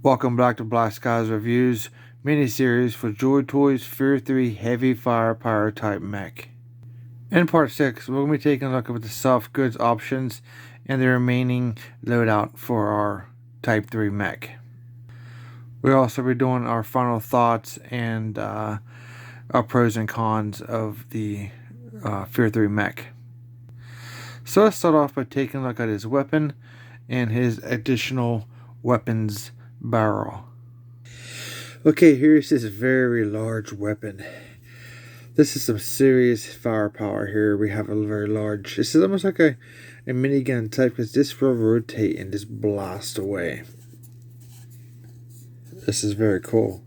Welcome back to Black Skies Reviews miniseries for Joytoy's Fear 3 Heavy Firepower Type Mech. In part 6, we're going to be taking a look at the soft goods options and the remaining loadout for our Type 3 Mech. We'll also be doing our final thoughts and our pros and cons of the Fear 3 Mech. So let's start off by taking a look at his weapon and his additional weapons barrel. Okay, here's this very large weapon. This is some serious firepower here. We have a very large, this is almost like a minigun type, because this will rotate and just blast away. This is very cool.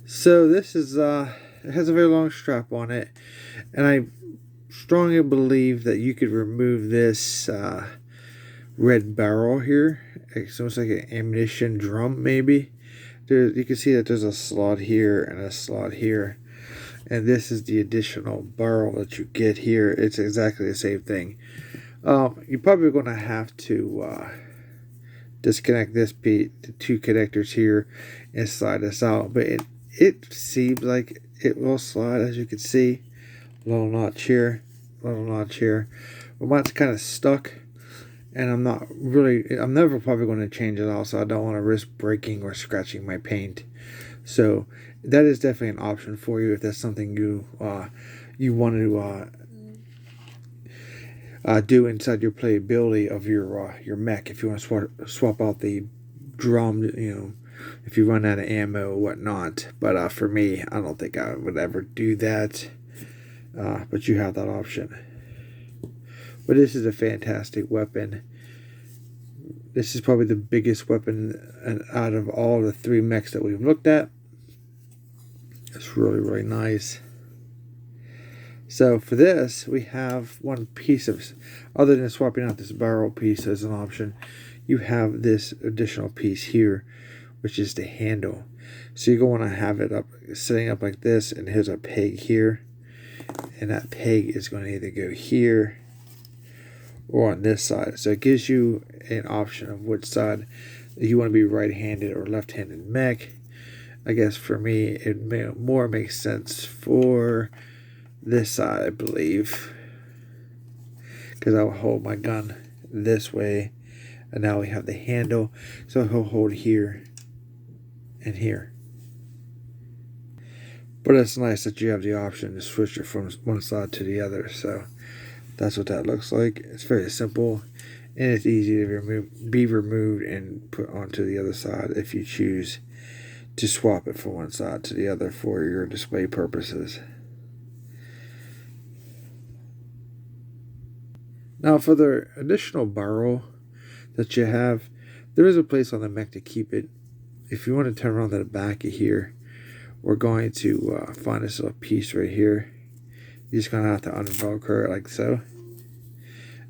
So this is it has a very long strap on it, and I strongly believe that you could remove this red barrel here. It's almost like an ammunition drum, maybe. You can see that there's a slot here and a slot here, and this is the additional barrel that you get here. It's exactly the same thing. You're probably going to have to disconnect this piece, the two connectors here, and slide this out. But it seems like it will slide, as you can see. Little notch here, little notch here. But mine's kind of stuck. And I'm never probably going to change it out, so I don't want to risk breaking or scratching my paint. So that is definitely an option for you if that's something you want to do inside your playability of your mech. If you want to swap out the drum, if you run out of ammo or whatnot. But for me, I don't think I would ever do that. But you have that option. But this is a fantastic weapon. This is probably the biggest weapon out of all the three mechs that we've looked at. It's really, really nice. So for this, we have one piece of, other than swapping out this barrel piece as an option, you have this additional piece here, which is the handle. So you're going to have it up, sitting up like this, and here's a peg here. And that peg is going to either go here or on this side. So it gives you an option of which side you want to be, right-handed or left-handed mech. I guess for me it more makes sense for this side, I believe, because I will hold my gun this way, and now we have the handle, so he'll hold here and here. But it's nice that you have the option to switch it from one side to the other. So that's what that looks like. It's very simple, and it's easy to be removed and put onto the other side if you choose to swap it from one side to the other for your display purposes. Now for the additional barrel that you have, there is a place on the mech to keep it. If you want to turn around to the back of here, we're going to find this little piece right here. You're just going to have to unvelcro it like so.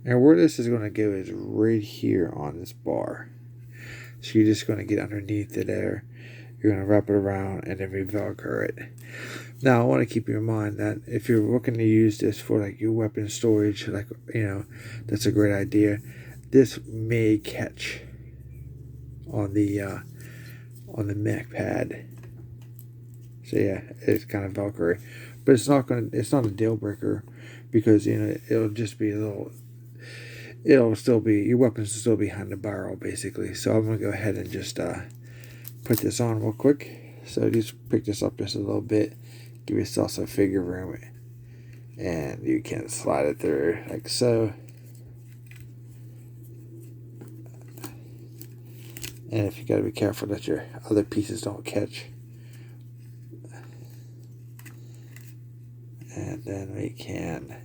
And where this is going to go is right here on this bar. So you're just going to get underneath it there. You're going to wrap it around and then re-velcro it. Now I want to keep in mind that if you're looking to use this for like your weapon storage, like that's a great idea. This may catch on the mech pad. So yeah, it's kind of velcro, but it's not a deal breaker, because it'll just be it'll still be, your weapon's still behind the barrel basically. So I'm gonna go ahead and just put this on real quick. So just pick this up just a little bit, give yourself some figure room, and you can slide it through like so. And if you gotta be careful that your other pieces don't catch. And then we can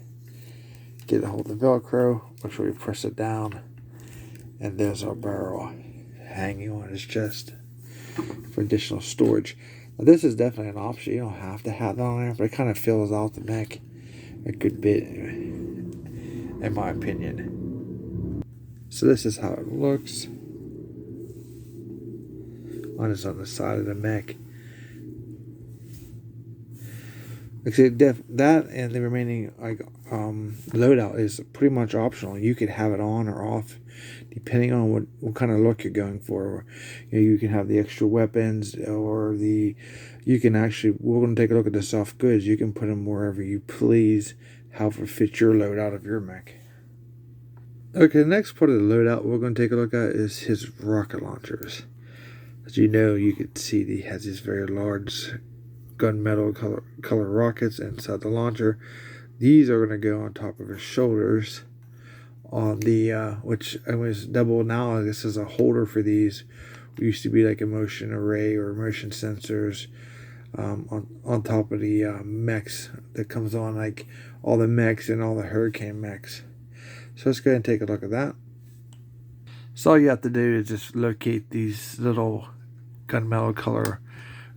get a hold of the Velcro, which we press it down, and there's our barrel hanging on his chest for additional storage. Now this is definitely an option. You don't have to have that on there, but it kind of fills out the mech a good bit, in my opinion. So this is how it looks. One is on the side of the mech. Like I said, that and the remaining loadout is pretty much optional. You could have it on or off depending on what kind of look you're going for. You can have the extra weapons, or you can actually, we're going to take a look at the soft goods. You can put them wherever you please, however fits your loadout of your mech. Okay, the next part of the loadout we're going to take a look at is his rocket launchers. As you know, you can see he has these very large gunmetal color rockets inside the launcher. These are going to go on top of his shoulders on the which was double analogous as a holder for these. We used to be like a motion array or motion sensors on top of the mechs that comes on, like all the mechs and all the hurricane mechs. So let's go ahead and take a look at that. So all you have to do is just locate these little gunmetal color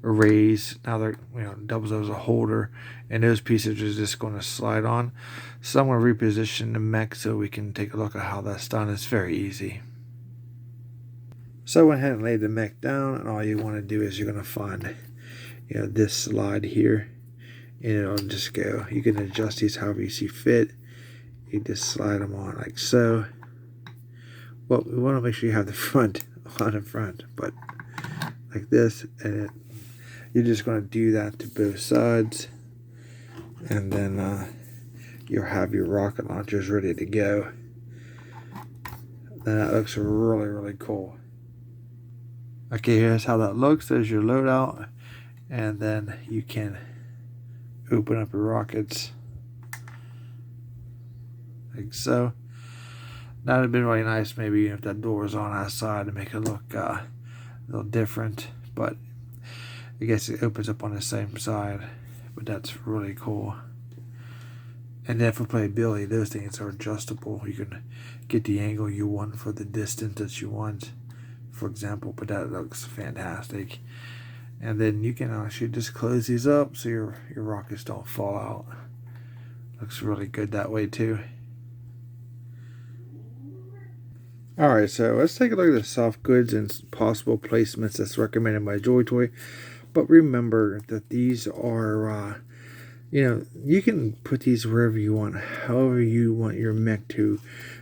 arrays. Now they're, doubles as a holder, and those pieces are just going to slide on. So I'm going to reposition the mech so we can take a look at how that's done. It's very easy. So I went ahead and laid the mech down, and all you want to do is you're going to find this slide here, and it'll just go. You can adjust these however you see fit. You just slide them on like so. Well, we want to make sure you have the front on the front, but like this, and you're just going to do that to both sides, and then you'll have your rocket launchers ready to go. Then that looks really, really cool. Okay, here's how that looks. There's your loadout, and then you can open up your rockets like so. That would have been really nice, maybe if that door was on outside to make it look a little different, but I guess it opens up on the same side. But that's really cool. And then for playability, those things are adjustable. You can get the angle you want for the distance that you want, for example, but that looks fantastic. And then you can actually just close these up so your rockets don't fall out. Looks really good that way too. Alright, so let's take a look at the soft goods and possible placements that's recommended by Joytoy. But remember that these are, you can put these wherever you want, however you want your mech to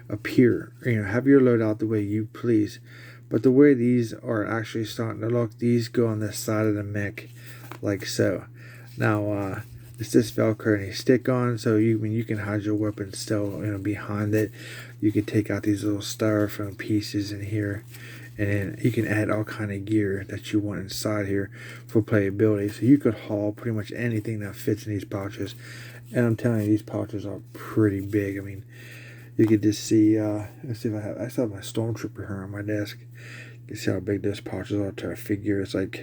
appear. Have your loadout the way you please. But the way these are actually starting to look, these go on the side of the mech like so. Now, it's this Velcro and a stick on, so you can hide your weapon still behind it. You can take out these little styrofoam pieces in here, and then you can add all kind of gear that you want inside here for playability. So you could haul pretty much anything that fits in these pouches, and I'm telling you, these pouches are pretty big. I mean, you could just see. Let's see if I still have my Stormtrooper here on my desk. You can see how big those pouches are to a figure. It's like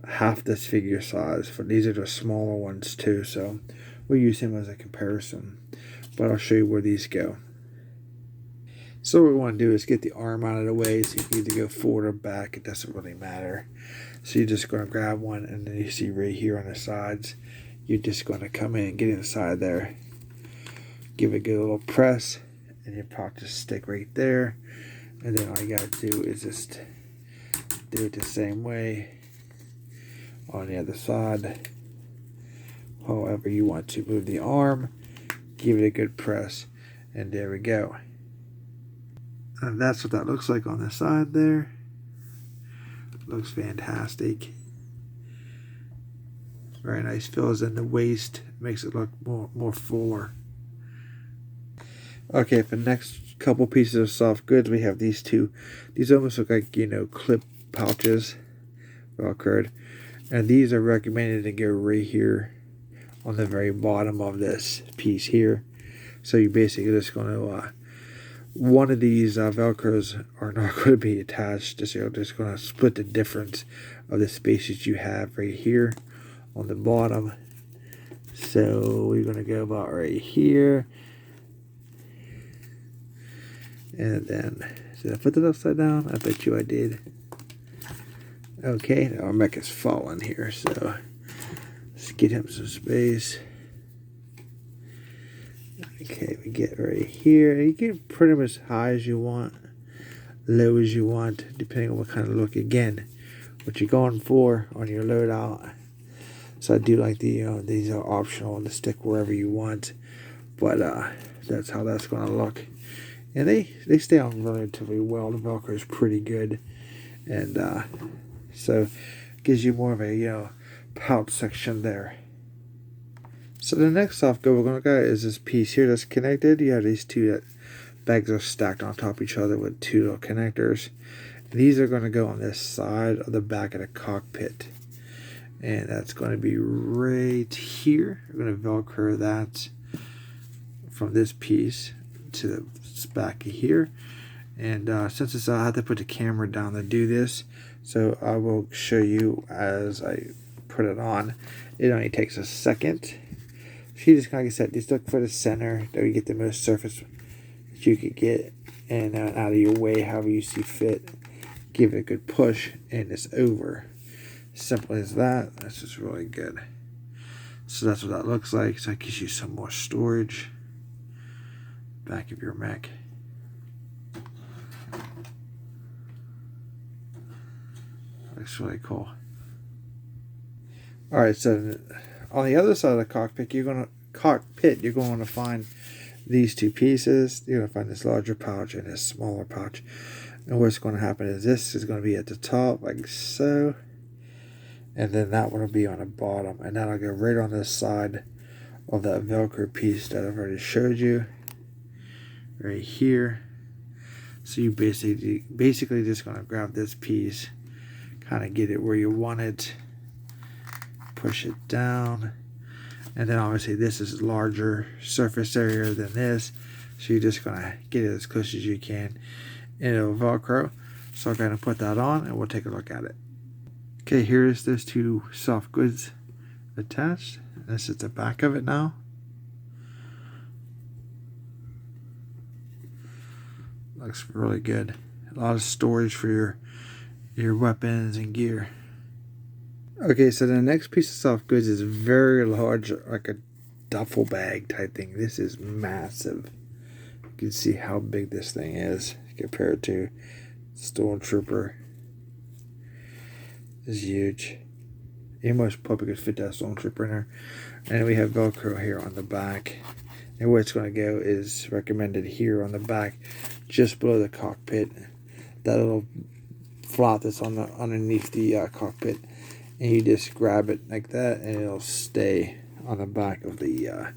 half this figure size. But these are the smaller ones too, so we'll use him as a comparison. But I'll show you where these go. So what we want to do is get the arm out of the way, so you can either go forward or back. It doesn't really matter. So you're just going to grab one, and then you see right here on the sides, you're just going to come in and get inside there. Give it a good little press, and your pouch just stick right there. And then all you got to do is just do it the same way on the other side. However you want to move the arm, give it a good press, and there we go. And that's what that looks like on the side there. Looks fantastic. Very nice. Fills in the waist, makes it look more fuller. Okay, for the next couple pieces of soft goods, we have these two. These almost look like, clip pouches, Velcroed. And these are recommended to go right here on the very bottom of this piece here. So you're basically just going to, one of these Velcros are not going to be attached. You're just going to split the difference of the spaces you have right here on the bottom. So we're going to go about right here. And then, did I put it upside down? I bet you I did. Okay, our mech is falling here, so let's get him some space. Okay, we get right here. You get pretty much high as you want, low as you want, depending on what kind of look. Again, what you're going for on your loadout. So I do like these are optional to stick wherever you want. But that's how that's going to look. And they stay on relatively well. The Velcro is pretty good. And so it gives you more of a, pouch section there. So the next soft good we're going to go is this piece here that's connected. You have these two bags are stacked on top of each other with two little connectors. These are going to go on this side of the back of the cockpit. And that's going to be right here. We're going to Velcro that from this piece to the back of here. And since it's, I have to put the camera down to do this, so I will show you as I put it on. It only takes a second. So you just, like I said, just look for the center, that you get the most surface that you could get, and out of your way, however you see fit. Give it a good push, and it's over. Simple as that. That's just really good. So that's what that looks like. So that gives you some more storage. Back of your mech. Looks really cool. Alright, so on the other side of the cockpit, you're going to find these two pieces. You're going to find this larger pouch and this smaller pouch. And what's going to happen is this is going to be at the top, like so. And then that one will be on the bottom. And that'll go right on this side of that Velcro piece that I've already showed you. Right here. So you basically just going to grab this piece, kind of get it where you want it, push it down, and then obviously this is larger surface area than this, so you're just going to get it as close as you can, and it'll Velcro. So I'm going to put that on and we'll take a look at it. Okay, here's those two soft goods attached. This is the back of it now. Looks really good. A lot of storage for your weapons and gear. Okay, so the next piece of soft goods is very large, like a duffel bag type thing. This is massive. You can see how big this thing is compared to Stormtrooper. It's huge. You most probably could fit that Stormtrooper in there. And we have Velcro here on the back. And where it's going to go is recommended here on the back, just below the cockpit. That little flap that's on the underneath the cockpit, and you just grab it like that, and it'll stay on the back of the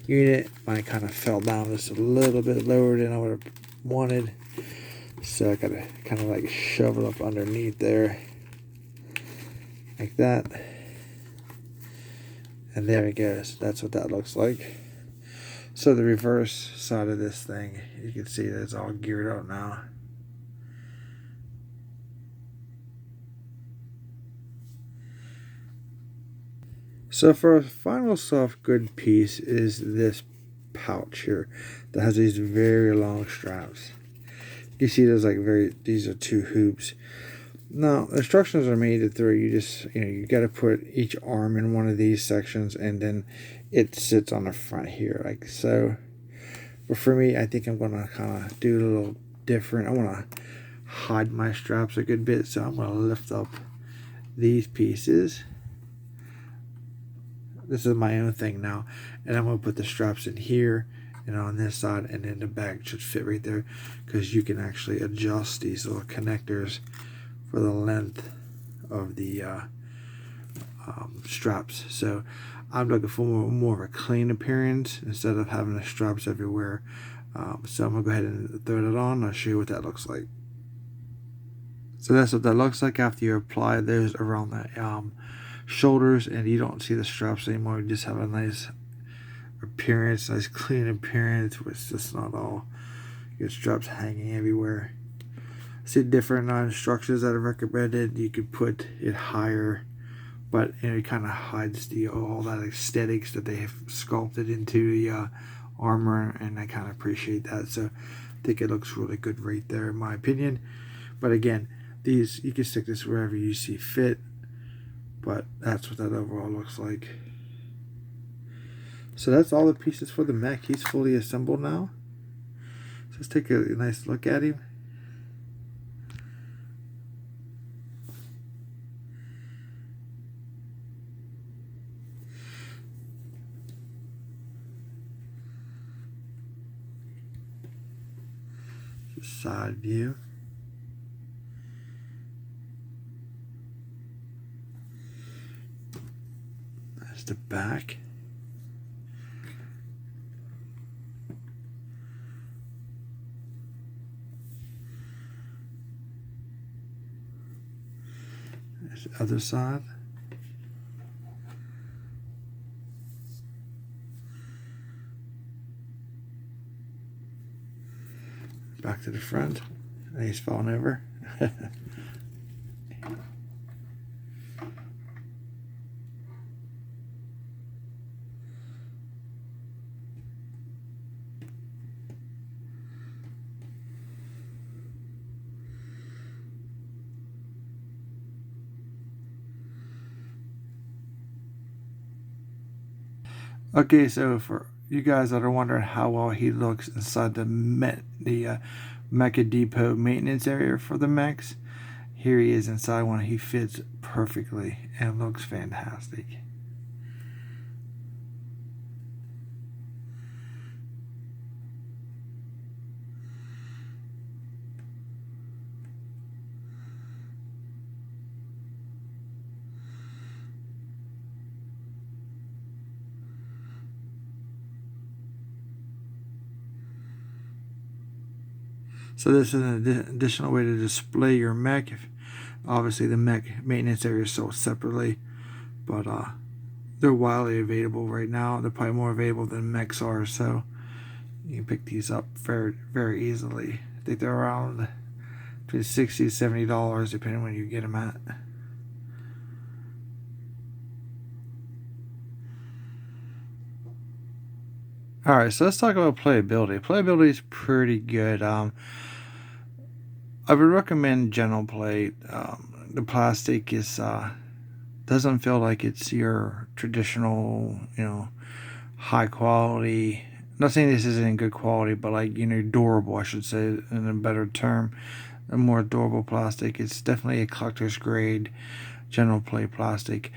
unit. Mine kind of fell down just a little bit lower than I would have wanted, so I gotta kind of like shove it up underneath there, like that. And there it goes. That's what that looks like. So the reverse side of this thing, you can see that it's all geared up now. So for our final soft good piece is this pouch here that has these very long straps. You see there's like these are two hoops. Now instructions are made through you just, you got to put each arm in one of these sections, and then it sits on the front here like so. But for me, I think I'm gonna kind of do it a little different. I want to hide my straps a good bit, so I'm gonna lift up these pieces. This is my own thing now, and I'm gonna put the straps in here and on this side, and then the bag should fit right there, because you can actually adjust these little connectors for the length of the straps. So I'm looking for more of a clean appearance instead of having the straps everywhere. So I'm gonna go ahead and throw it on. I'll show you what that looks like. So that's what that looks like after you apply those around the shoulders, and you don't see the straps anymore. You just have a nice appearance, nice clean appearance, where it's just not all your straps hanging everywhere. See different instructions that are recommended. You could put it higher, but it kind of hides all that aesthetics that they have sculpted into the armor, and I kind of appreciate that. So I think it looks really good right there, in my opinion. But again, these, you can stick this wherever you see fit, but that's what that overall looks like. So that's all the pieces for the mech. He's fully assembled now. So let's take a nice look at him. side view. That's the back. There's the other side. Back to the front. And he's falling over. Okay, so for you guys that are wondering how well he looks inside the Mecha Depot maintenance area for the mechs, here he is inside one. He fits perfectly and looks fantastic. So this is an additional way to display your mech. Obviously the mech maintenance area is sold separately, but they're widely available right now. They're probably more available than mechs are, so you can pick these up very, very easily. I think they're around between $60 to $70 depending on when you get them at. Alright, so let's talk about playability. Playability is pretty good. I would recommend general play. The plastic is doesn't feel like it's your traditional, high quality. I'm not saying this isn't good quality, but like durable, I should say, in a better term, a more durable plastic. It's definitely a collector's grade, general play plastic.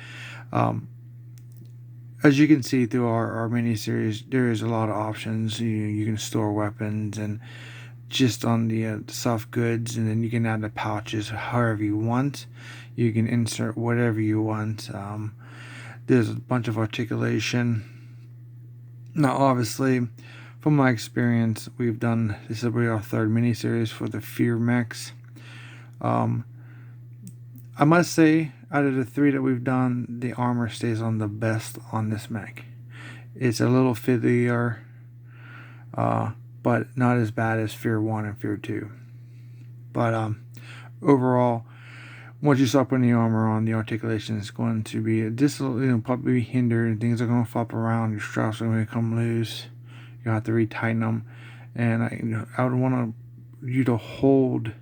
As you can see through our mini series, there is a lot of options. You can store weapons and just on the soft goods, and then you can add the pouches however you want. You can insert whatever you want. There's a bunch of articulation. Now obviously from my experience, this will be our third mini series for the Fear mechs. I must say, out of the three that we've done, the armor stays on the best on this mech. It's a little fiddlier, but not as bad as Fear 1 and Fear 2. But overall, once you start putting the armor on, the articulation is going to be probably hindered, and things are going to flop around. Your straps are going to come loose. You have to retighten them, and I would want you to hold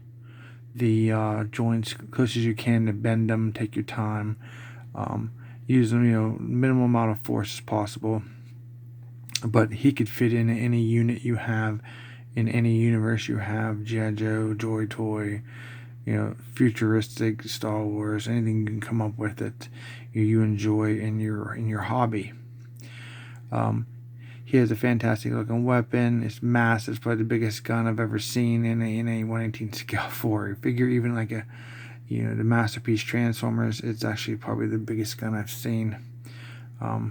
the joints close as you can to bend them. Take your time. Use minimum amount of force as possible. But he could fit in any unit you have, in any universe you have. G.I. Joe, Joytoy, futuristic Star Wars, anything you can come up with that you enjoy in your hobby. He has a fantastic looking weapon. It's massive. It's probably the biggest gun I've ever seen in a 1/18 scale 4. Figure even like the Masterpiece Transformers. It's actually probably the biggest gun I've seen. Other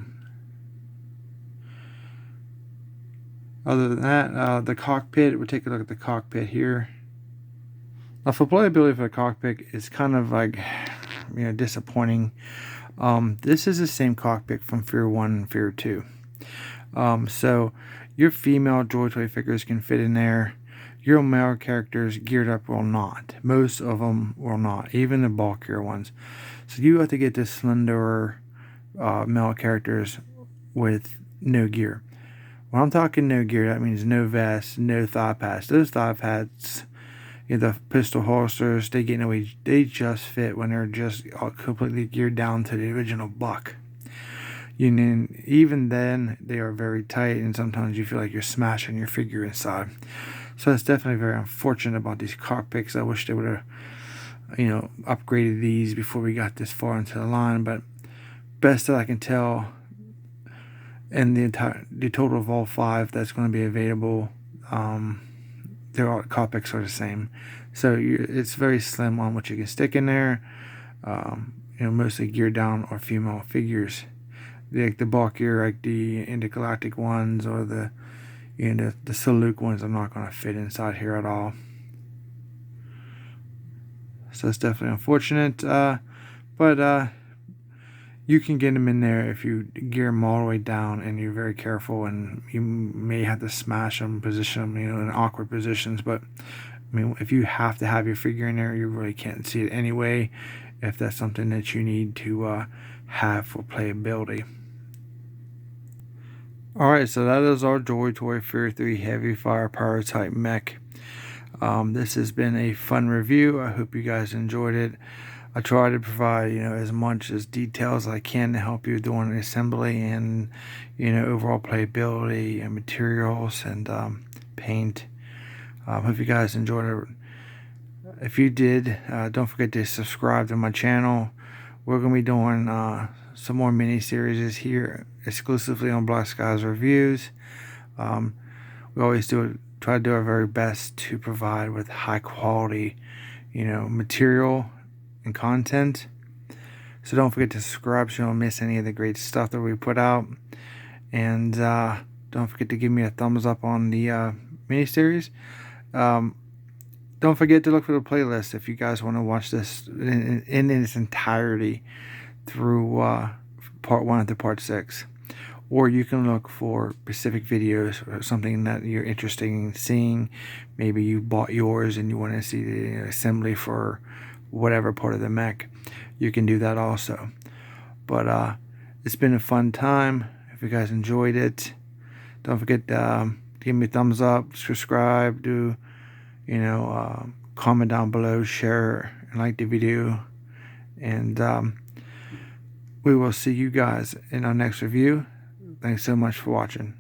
than that, the cockpit. We'll take a look at the cockpit here. Now, for playability for the cockpit, it's kind of like disappointing. This is the same cockpit from Fear 1 and Fear 2. So your female Joytoy figures can fit in there. Your male characters geared up will not. Most of them will not, even the bulkier ones. So you have to get the slenderer male characters with no gear. When I'm talking no gear, that means no vest, no thigh pads. Those thigh pads, the pistol holsters, they just fit when they're just completely geared down to the original buck. Even then, they are very tight, and sometimes you feel like you're smashing your figure inside. So it's definitely very unfortunate about these cockpits. I wish they would have, upgraded these before we got this far into the line. But best that I can tell, and the total of all 5 that's going to be available they're all Copics are the same. So it's very slim on what you can stick in there. Mostly geared down or female figures. Like the bulkier, like the intergalactic ones or the Saluk ones, are not going to fit inside here at all. So it's definitely unfortunate. But you can get them in there if you gear them all the way down and you're very careful, and you may have to smash them, position them, in awkward positions. But I mean, if you have to have your figure in there, you really can't see it anyway, if that's something that you need to have for playability. Alright, so that is our Joytoy Fury 3 Heavy Firepower type mech. This has been a fun review. I hope you guys enjoyed it. I try to provide as much as details as I can to help you doing assembly and overall playability and materials and paint. Hope you guys enjoyed it. If you did, don't forget to subscribe to my channel. We're going to be doing some more mini series here exclusively on Black Skies Reviews. We always try to do our very best to provide with high quality material and content. So don't forget to subscribe so you don't miss any of the great stuff that we put out. And don't forget to give me a thumbs up on the miniseries. Don't forget to look for the playlist if you guys want to watch this in its entirety through part 1 to part 6. Or you can look for specific videos or something that you're interested in seeing. Maybe you bought yours and you want to see the assembly for whatever part of the mech. You can do that also. But it's been a fun time. If you guys enjoyed it, don't forget to give me a thumbs up, subscribe, comment down below, share and like the video. And we will see you guys in our next review. Thanks so much for watching.